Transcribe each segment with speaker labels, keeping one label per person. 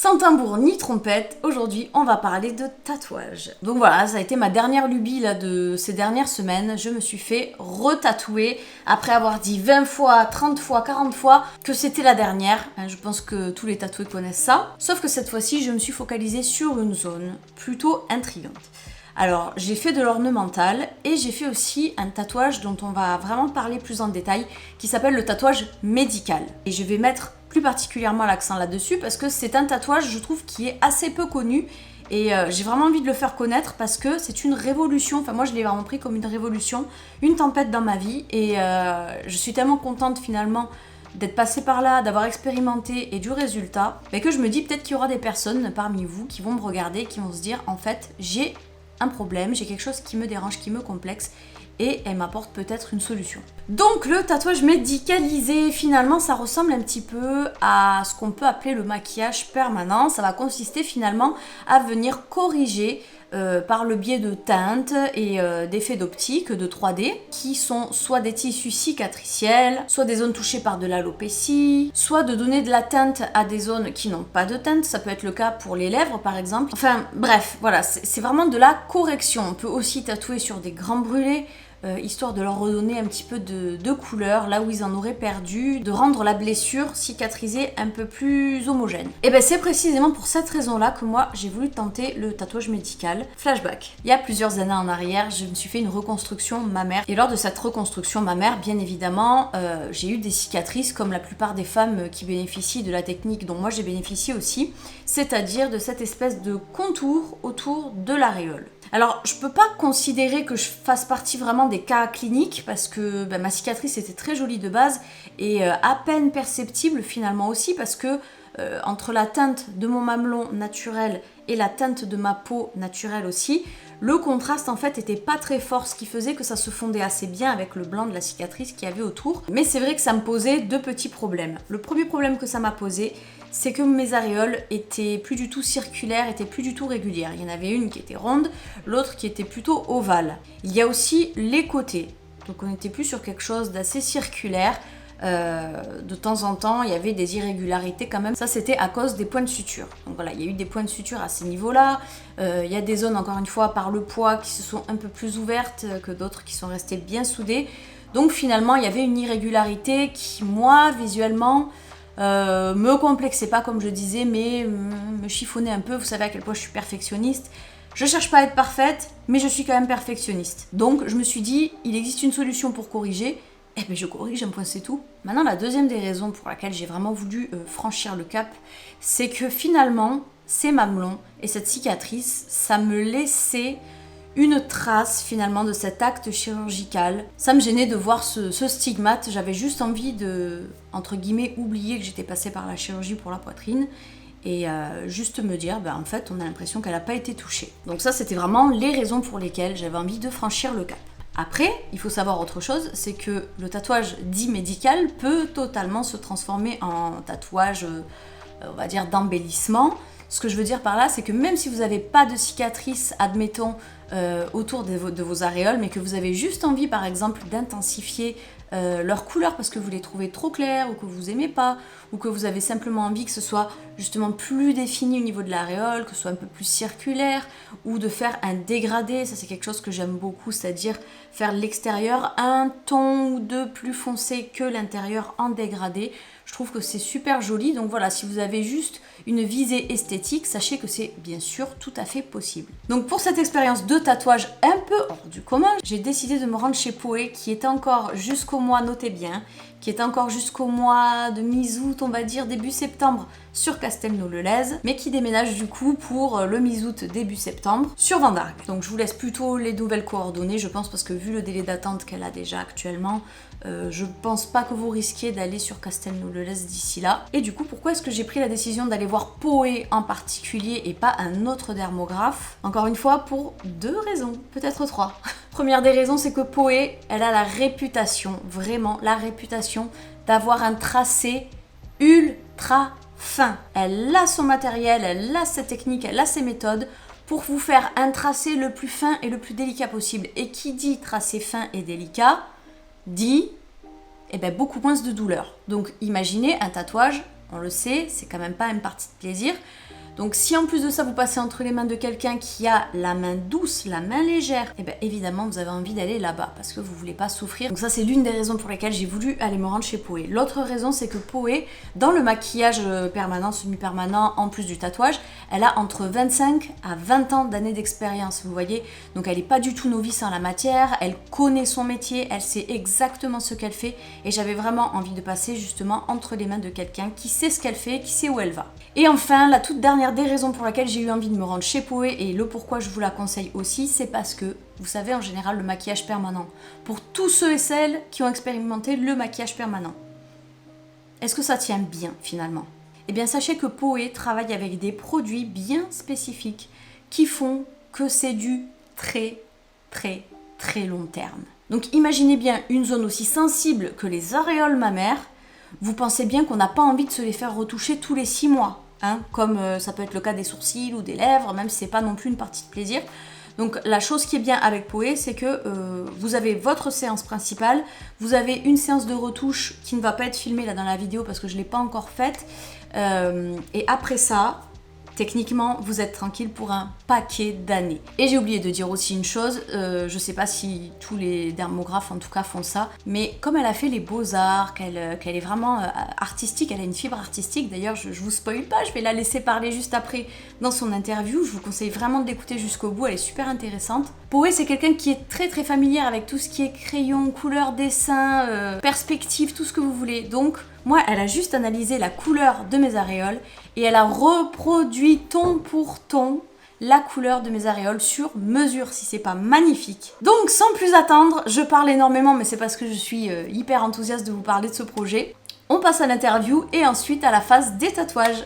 Speaker 1: Sans tambour ni trompette, aujourd'hui on va parler de tatouage. Donc voilà, ça a été ma dernière lubie là, de ces dernières semaines. Je me suis fait retatouer après avoir dit 20 fois, 30 fois, 40 fois que c'était la dernière. Je pense que tous les tatoués connaissent ça. Sauf que cette fois-ci, je me suis focalisée sur une zone plutôt intrigante. Alors, j'ai fait de l'ornemental et j'ai fait aussi un tatouage dont on va vraiment parler plus en détail, qui s'appelle le tatouage médical. Et je vais mettre plus particulièrement l'accent là-dessus parce que c'est un tatouage, je trouve, qui est assez peu connu et j'ai vraiment envie de le faire connaître parce que c'est une révolution. Enfin, moi, je l'ai vraiment pris comme une révolution, une tempête dans ma vie et je suis tellement contente finalement d'être passée par là, d'avoir expérimenté et du résultat, mais que je me dis peut-être qu'il y aura des personnes parmi vous qui vont me regarder, qui vont se dire en fait, j'ai un problème, j'ai quelque chose qui me dérange, qui me complexe et elle m'apporte peut-être une solution. Donc le tatouage médicalisé, finalement, ça ressemble un petit peu à ce qu'on peut appeler le maquillage permanent. Ça va consister finalement à venir corriger par le biais de teintes et d'effets d'optique, de 3D, qui sont soit des tissus cicatriciels, soit des zones touchées par de l'alopécie, soit de donner de la teinte à des zones qui n'ont pas de teinte. Ça peut être le cas pour les lèvres par exemple. Enfin bref, voilà, c'est vraiment de la correction. On peut aussi tatouer sur des grands brûlés, histoire de leur redonner un petit peu de couleur là où ils en auraient perdu, de rendre la blessure cicatrisée un peu plus homogène. Et bien c'est précisément pour cette raison-là que moi j'ai voulu tenter le tatouage médical. Flashback. Il y a plusieurs années en arrière, je me suis fait une reconstruction mammaire. Et lors de cette reconstruction mammaire, bien évidemment, j'ai eu des cicatrices comme la plupart des femmes qui bénéficient de la technique dont moi j'ai bénéficié aussi, c'est-à-dire de cette espèce de contour autour de l'aréole. Alors, je peux pas considérer que je fasse partie vraiment des cas cliniques parce que ma cicatrice était très jolie de base et à peine perceptible finalement aussi parce que entre la teinte de mon mamelon naturel et la teinte de ma peau naturelle aussi, le contraste en fait était pas très fort, ce qui faisait que ça se fondait assez bien avec le blanc de la cicatrice qu'il y avait autour. Mais c'est vrai que ça me posait deux petits problèmes. Le premier problème que ça m'a posé, c'est que mes aréoles étaient plus du tout circulaires, étaient plus du tout régulières. Il y en avait une qui était ronde, l'autre qui était plutôt ovale. Il y a aussi les côtés. Donc on n'était plus sur quelque chose d'assez circulaire. De temps en temps, il y avait des irrégularités quand même. Ça, c'était à cause des points de suture. Donc voilà, il y a eu des points de suture à ces niveaux-là. Il y a des zones, encore une fois, par le poids qui se sont un peu plus ouvertes que d'autres qui sont restées bien soudées. Donc finalement, il y avait une irrégularité qui, moi, visuellement, me complexait pas, comme je disais, mais me chiffonnait un peu. Vous savez à quel point je suis perfectionniste. Je cherche pas à être parfaite, mais je suis quand même perfectionniste. Donc je me suis dit, il existe une solution pour corriger. Eh bien je corrige, un point c'est tout. Maintenant la deuxième des raisons pour laquelle j'ai vraiment voulu franchir le cap, c'est que finalement ces mamelons et cette cicatrice, ça me laissait une trace finalement de cet acte chirurgical. Ça me gênait de voir ce stigmate, j'avais juste envie de, entre guillemets, oublier que j'étais passée par la chirurgie pour la poitrine et juste me dire, en fait on a l'impression qu'elle n'a pas été touchée. Donc ça c'était vraiment les raisons pour lesquelles j'avais envie de franchir le cap. Après, il faut savoir autre chose, c'est que le tatouage dit médical peut totalement se transformer en tatouage, on va dire, d'embellissement. Ce que je veux dire par là, c'est que même si vous n'avez pas de cicatrice, admettons, autour de vos aréoles, mais que vous avez juste envie, par exemple, d'intensifier leur couleur parce que vous les trouvez trop claires ou que vous aimez pas, ou que vous avez simplement envie que ce soit justement plus défini au niveau de l'aréole, que ce soit un peu plus circulaire, ou de faire un dégradé, ça c'est quelque chose que j'aime beaucoup, c'est-à-dire faire l'extérieur un ton ou deux plus foncé que l'intérieur en dégradé. Je trouve que c'est super joli, donc voilà, si vous avez juste une visée esthétique, sachez que c'est bien sûr tout à fait possible. Donc pour cette expérience de tatouage un peu hors du commun, j'ai décidé de me rendre chez Poé, qui est encore jusqu'au mois, notez bien, qui est encore jusqu'au mois de mi-août, on va dire début septembre, sur Castelnau-le-Lez, mais qui déménage du coup pour le mi-août, début septembre, sur Vendargue. Donc je vous laisse plutôt les nouvelles coordonnées, je pense, parce que vu le délai d'attente qu'elle a déjà actuellement, je pense pas que vous risquiez d'aller sur Castelnau-le-Lez d'ici là. Et du coup, pourquoi est-ce que j'ai pris la décision d'aller voir Poé en particulier et pas un autre dermographe? Encore une fois, pour deux raisons, peut-être trois. Première des raisons, c'est que Poé, elle a la réputation, vraiment la réputation, d'avoir un tracé ultra fin. Elle a son matériel, elle a sa technique, elle a ses méthodes pour vous faire un tracé le plus fin et le plus délicat possible. Et qui dit tracé fin et délicat, dit beaucoup moins de douleur. Donc imaginez un tatouage on le sait, c'est quand même pas une partie de plaisir. Donc si en plus de ça vous passez entre les mains de quelqu'un qui a la main douce, la main légère, et bien évidemment vous avez envie d'aller là-bas parce que vous voulez pas souffrir. Donc ça c'est l'une des raisons pour lesquelles j'ai voulu aller me rendre chez Poé. L'autre raison c'est que Poé, dans le maquillage permanent, semi-permanent, en plus du tatouage, elle a entre 25 à 20 ans d'années d'expérience, vous voyez. Donc elle n'est pas du tout novice en la matière, elle connaît son métier, elle sait exactement ce qu'elle fait et j'avais vraiment envie de passer justement entre les mains de quelqu'un qui sait ce qu'elle fait, qui sait où elle va. Et enfin, la toute dernière des raisons pour laquelle j'ai eu envie de me rendre chez Poé et le pourquoi je vous la conseille aussi, c'est parce que, vous savez, en général, le maquillage permanent, pour tous ceux et celles qui ont expérimenté le maquillage permanent, est-ce que ça tient bien finalement? Eh bien, sachez que Poé travaille avec des produits bien spécifiques qui font que c'est du très long terme. Donc imaginez bien une zone aussi sensible que les aréoles mammaires. Vous pensez bien qu'on n'a pas envie de se les faire retoucher tous les 6 mois, hein, comme ça peut être le cas des sourcils ou des lèvres, même si c'est pas non plus une partie de plaisir. Donc la chose qui est bien avec Poé, c'est que vous avez votre séance principale, vous avez une séance de retouche qui ne va pas être filmée là dans la vidéo parce que je ne l'ai pas encore faite, et après ça, techniquement, vous êtes tranquille pour un paquet d'années. Et j'ai oublié de dire aussi une chose, je sais pas si tous les dermographes en tout cas font ça, mais comme elle a fait les beaux-arts, qu'elle est vraiment artistique, elle a une fibre artistique, d'ailleurs je vous spoil pas, je vais la laisser parler juste après dans son interview, je vous conseille vraiment de l'écouter jusqu'au bout, elle est super intéressante. Poé, c'est quelqu'un qui est très familière avec tout ce qui est crayon, couleur, dessin, perspective, tout ce que vous voulez. Donc moi, elle a juste analysé la couleur de mes aréoles et elle a reproduit ton pour ton la couleur de mes aréoles sur mesure, si c'est pas magnifique. Donc sans plus attendre, je parle énormément mais c'est parce que je suis hyper enthousiaste de vous parler de ce projet. On passe à l'interview et ensuite à la phase des tatouages.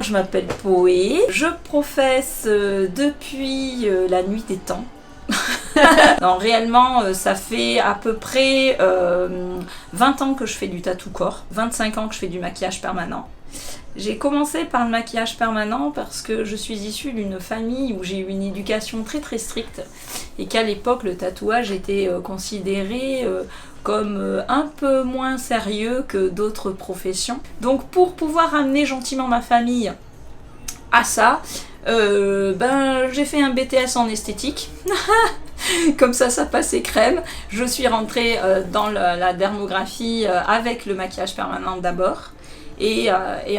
Speaker 2: Je m'appelle Poé, je professe depuis la nuit des temps. Non, réellement, ça fait à peu près 20 ans que je fais du tatou corps, 25 ans que je fais du maquillage permanent. J'ai commencé par le maquillage permanent parce que je suis issue d'une famille où j'ai eu une éducation très stricte et qu'à l'époque le tatouage était considéré comme un peu moins sérieux que d'autres professions. Donc pour pouvoir amener gentiment ma famille à ça, j'ai fait un BTS en esthétique. Comme ça passait crème. Je suis rentrée dans la dermographie avec le maquillage permanent d'abord. Et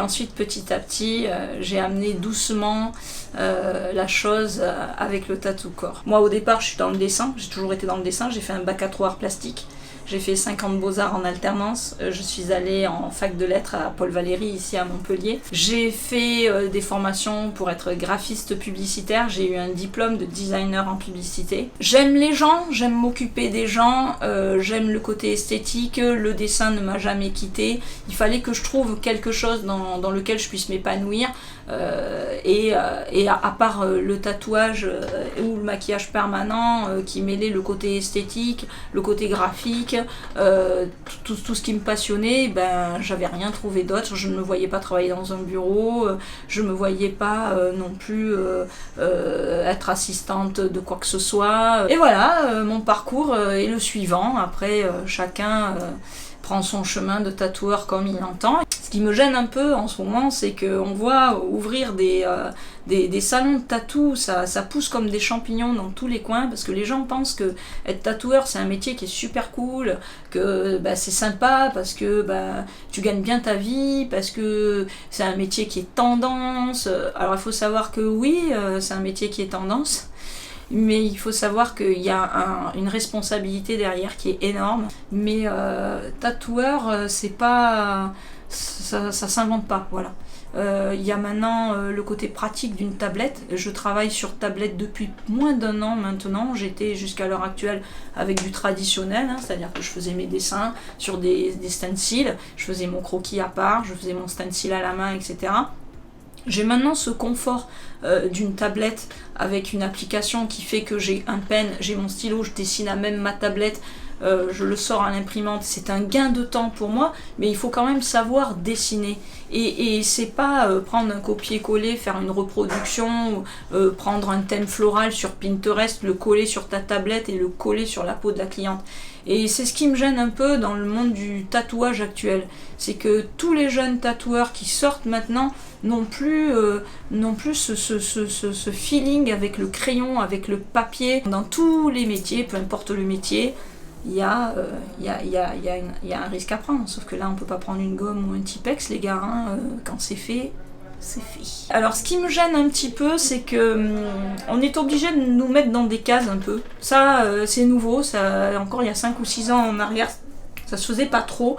Speaker 2: ensuite, petit à petit, j'ai amené doucement la chose avec le tatou corps. Moi, au départ, je suis dans le dessin. J'ai toujours été dans le dessin. J'ai fait un bac à 3 arts plastiques. J'ai fait 5 ans de beaux-arts en alternance. Je suis allée en fac de lettres à Paul Valéry, ici à Montpellier. J'ai fait des formations pour être graphiste publicitaire. J'ai eu un diplôme de designer en publicité. J'aime les gens, j'aime m'occuper des gens, j'aime le côté esthétique. Le dessin ne m'a jamais quitté. Il fallait que je trouve quelque chose dans lequel je puisse m'épanouir. Et à part le tatouage ou le maquillage permanent qui mêlait le côté esthétique, le côté graphique, tout ce qui me passionnait, j'avais rien trouvé d'autre. Je ne me voyais pas travailler dans un bureau, je me voyais pas non plus être assistante de quoi que ce soit. Et voilà, mon parcours est le suivant. Après, chacun prend son chemin de tatoueur comme il l'entend. Ce qui me gêne un peu en ce moment, c'est qu'on voit ouvrir des salons de tatou, ça pousse comme des champignons dans tous les coins, parce que les gens pensent que être tatoueur c'est un métier qui est super cool, que c'est sympa, parce que tu gagnes bien ta vie, parce que c'est un métier qui est tendance. Alors il faut savoir que oui, c'est un métier qui est tendance, mais il faut savoir qu'il y a une responsabilité derrière qui est énorme. Mais tatoueur, c'est pas... ça s'invente pas, voilà. Il y a maintenant le côté pratique d'une tablette. Je travaille sur tablette depuis moins d'1 an maintenant. J'étais jusqu'à l'heure actuelle avec du traditionnel, c'est-à-dire que je faisais mes dessins sur des stencils, je faisais mon croquis à part, je faisais mon stencil à la main, etc. J'ai maintenant ce confort d'une tablette avec une application qui fait que j'ai un pen, j'ai mon stylo, je dessine à même ma tablette. je le sors à l'imprimante, c'est un gain de temps pour moi, mais il faut quand même savoir dessiner. Et c'est pas prendre un copier-coller, faire une reproduction, prendre un thème floral sur Pinterest, le coller sur ta tablette et le coller sur la peau de la cliente. Et c'est ce qui me gêne un peu dans le monde du tatouage actuel. C'est que tous les jeunes tatoueurs qui sortent maintenant n'ont plus ce feeling avec le crayon, avec le papier. Dans tous les métiers, peu importe le métier, il y a un risque à prendre. Sauf que là, on peut pas prendre une gomme ou un Tipex, les gars. Quand c'est fait, c'est fait. Alors, ce qui me gêne un petit peu, c'est que on est obligé de nous mettre dans des cases un peu. Ça, c'est nouveau. Ça, encore il y a 5 ou 6 ans en arrière, ça se faisait pas trop.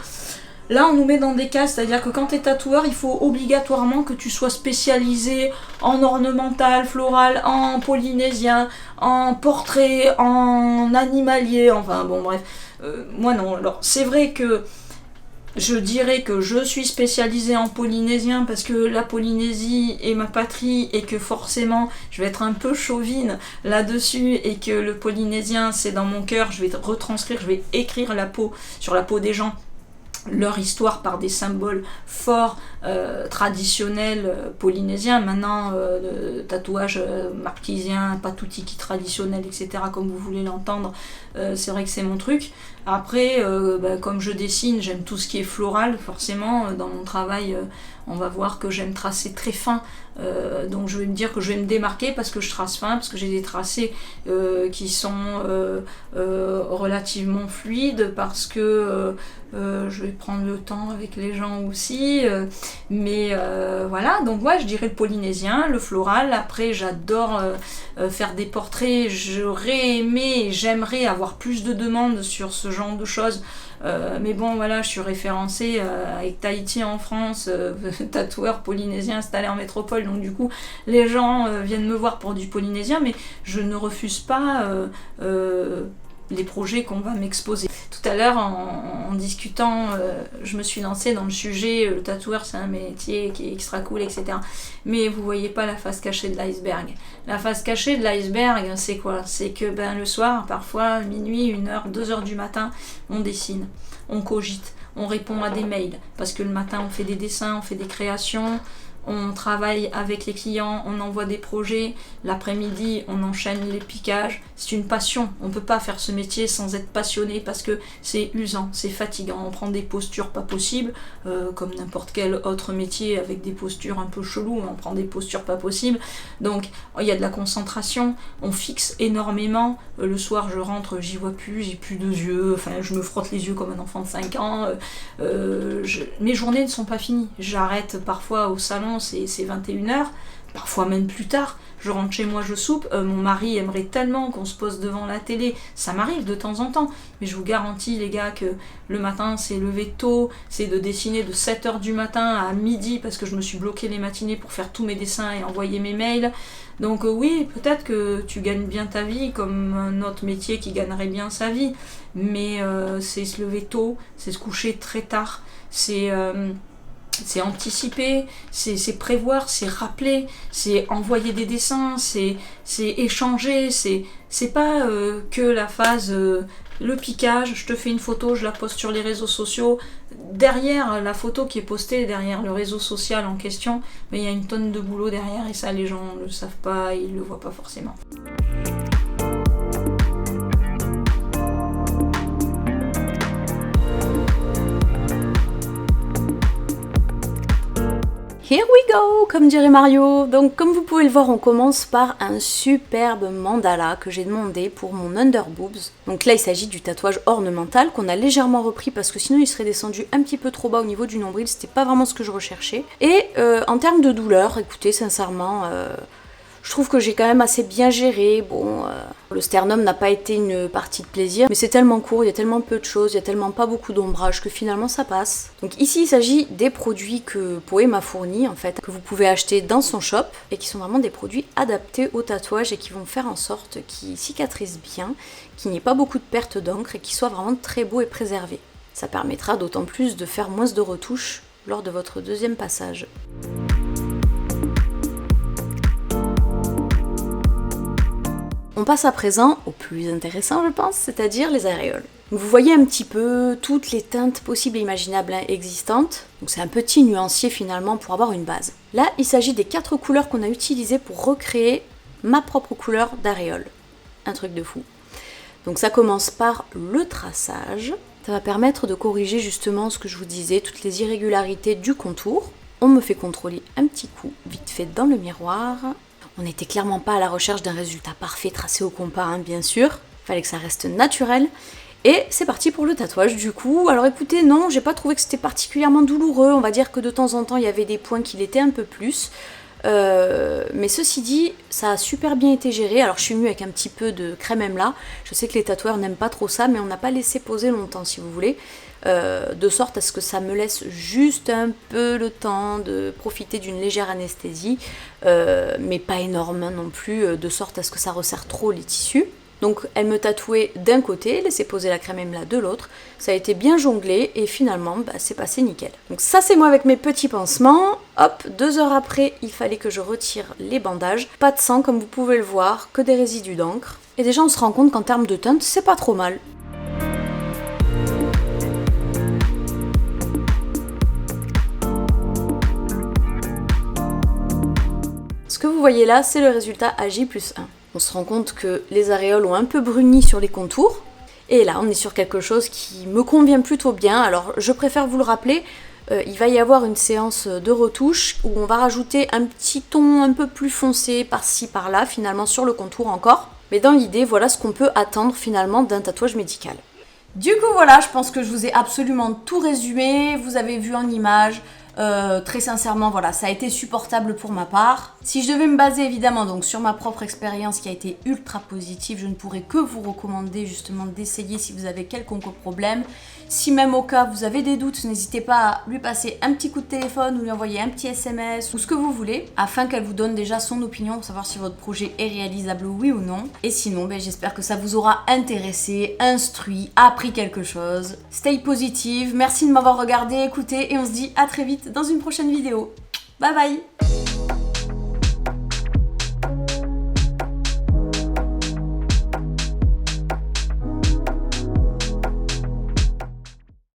Speaker 2: Là, on nous met dans des cases, c'est-à-dire que quand tu es tatoueur, il faut obligatoirement que tu sois spécialisé en ornemental, floral, en polynésien, en portrait, en animalier, enfin bon bref. Moi non, alors c'est vrai que je dirais que je suis spécialisée en polynésien parce que la Polynésie est ma patrie et que forcément je vais être un peu chauvine là-dessus et que le polynésien c'est dans mon cœur, je vais retranscrire, je vais écrire sur la peau des gens leur histoire par des symboles forts, traditionnels polynésiens. Maintenant, le tatouage marquisien, patutiki traditionnel, etc., comme vous voulez l'entendre, c'est vrai que c'est mon truc. Après, comme je dessine, j'aime tout ce qui est floral, forcément. Dans mon travail, on va voir que j'aime tracer très fin. Donc je vais me dire que je vais me démarquer parce que je trace fin, parce que j'ai des tracés qui sont relativement fluides, parce que je vais prendre le temps avec les gens aussi, mais voilà, donc ouais, je dirais le polynésien, le floral. Après, j'adore faire des portraits, j'aurais aimé, j'aimerais avoir plus de demandes sur ce genre de choses, mais bon voilà, je suis référencée avec Tahiti en France, tatoueur polynésien installé en métropole, donc du coup les gens viennent me voir pour du polynésien, mais je ne refuse pas les projets qu'on va m'exposer. Tout à l'heure, en discutant, je me suis lancée dans le sujet, le tatoueur c'est un métier qui est extra cool, etc. Mais vous voyez pas la face cachée de l'iceberg. La face cachée de l'iceberg, c'est quoi? C'est que le soir, parfois, minuit, 1h, 2h du matin, on dessine, on cogite, on répond à des mails, parce que le matin on fait des dessins, on fait des créations, on travaille avec les clients, on envoie des projets, l'après-midi on enchaîne les piquages, c'est une passion, on peut pas faire ce métier sans être passionné parce que c'est usant, c'est fatigant, on prend des postures pas possibles, comme n'importe quel autre métier avec des postures un peu cheloues, on prend des postures pas possibles, donc il y a de la concentration, on fixe énormément, le soir je rentre, j'y vois plus, j'ai plus de yeux, enfin je me frotte les yeux comme un enfant de 5 ans, mes journées ne sont pas finies, j'arrête parfois au salon, c'est 21h, parfois même plus tard, je rentre chez moi, je soupe, mon mari aimerait tellement qu'on se pose devant la télé, ça m'arrive de temps en temps, mais je vous garantis les gars que le matin c'est lever tôt, c'est de dessiner de 7h du matin à midi parce que je me suis bloqué les matinées pour faire tous mes dessins et envoyer mes mails, donc oui, peut-être que tu gagnes bien ta vie comme un autre métier qui gagnerait bien sa vie, mais c'est se lever tôt, c'est se coucher très tard, c'est anticiper, c'est prévoir, c'est rappeler, c'est envoyer des dessins, c'est échanger, c'est pas que la phase le piquage, je te fais une photo, je la poste sur les réseaux sociaux. Derrière la photo qui est postée, derrière le réseau social en question, mais il y a une tonne de boulot derrière et ça les gens ne le savent pas, ils le voient pas forcément.
Speaker 1: Here we go, comme dirait Mario. Donc comme vous pouvez le voir, on commence par un superbe mandala que j'ai demandé pour mon underboobs. Donc là il s'agit du tatouage ornemental qu'on a légèrement repris parce que sinon il serait descendu un petit peu trop bas au niveau du nombril, c'était pas vraiment ce que je recherchais. Et en termes de douleur, écoutez sincèrement, je trouve que j'ai quand même assez bien géré. Bon, le sternum n'a pas été une partie de plaisir, mais c'est tellement court, il y a tellement peu de choses, il y a tellement pas beaucoup d'ombrage que finalement ça passe. Donc ici il s'agit des produits que Poé m'a fournis en fait, que vous pouvez acheter dans son shop et qui sont vraiment des produits adaptés au tatouage et qui vont faire en sorte qu'ils cicatrisent bien, qu'il n'y ait pas beaucoup de perte d'encre et qu'ils soient vraiment très beaux et préservés. Ça permettra d'autant plus de faire moins de retouches lors de votre deuxième passage. On On passe à présent au plus intéressant je pense, c'est-à-dire les aréoles. Donc vous voyez un petit peu toutes les teintes possibles et imaginables existantes. Donc c'est un petit nuancier finalement pour avoir une base. Là il s'agit des 4 couleurs qu'on a utilisées pour recréer ma propre couleur d'aréole. Un truc de fou. Donc ça commence par le traçage. Ça va permettre de corriger justement ce que je vous disais, toutes les irrégularités du contour. On me fait contrôler un petit coup, vite fait dans le miroir. On n'était clairement pas à la recherche d'un résultat parfait tracé au compas, hein, bien sûr. Fallait que ça reste naturel. Et c'est parti pour le tatouage du coup. Alors écoutez, non, j'ai pas trouvé que c'était particulièrement douloureux. On va dire que de temps en temps, il y avait des points qui l'étaient un peu plus. Mais ceci dit, ça a super bien été géré. Alors je suis venue avec un petit peu de crème Emla. Je sais que les tatoueurs n'aiment pas trop ça, mais on n'a pas laissé poser longtemps si vous voulez. De sorte à ce que ça me laisse juste un peu le temps de profiter d'une légère anesthésie, mais pas énorme non plus, de sorte à ce que ça resserre trop les tissus. Donc elle me tatouait d'un côté, laissait poser la crème Emla de l'autre, ça a été bien jonglé et finalement c'est passé nickel. Donc ça c'est moi avec mes petits pansements, hop, 2 heures après il fallait que je retire les bandages, pas de sang comme vous pouvez le voir, que des résidus d'encre. Et déjà on se rend compte qu'en termes de teinte c'est pas trop mal. Ce que vous voyez là c'est le résultat à J+1. On se rend compte que les aréoles ont un peu bruni sur les contours. Et là, on est sur quelque chose qui me convient plutôt bien. Alors, je préfère vous le rappeler, il va y avoir une séance de retouche où on va rajouter un petit ton un peu plus foncé par-ci, par-là, finalement sur le contour encore. Mais dans l'idée, voilà ce qu'on peut attendre finalement d'un tatouage médical. Du coup, voilà, je pense que je vous ai absolument tout résumé. Vous avez vu en image. Très sincèrement, voilà, ça a été supportable pour ma part. Si je devais me baser évidemment donc sur ma propre expérience qui a été ultra positive, je ne pourrais que vous recommander justement d'essayer si vous avez quelconque problème. Si même au cas vous avez des doutes, n'hésitez pas à lui passer un petit coup de téléphone ou lui envoyer un petit SMS ou ce que vous voulez, afin qu'elle vous donne déjà son opinion pour savoir si votre projet est réalisable oui ou non. Et sinon, j'espère que ça vous aura intéressé, instruit, appris quelque chose. Stay positive, merci de m'avoir regardé, écouté et on se dit à très vite dans une prochaine vidéo. Bye bye!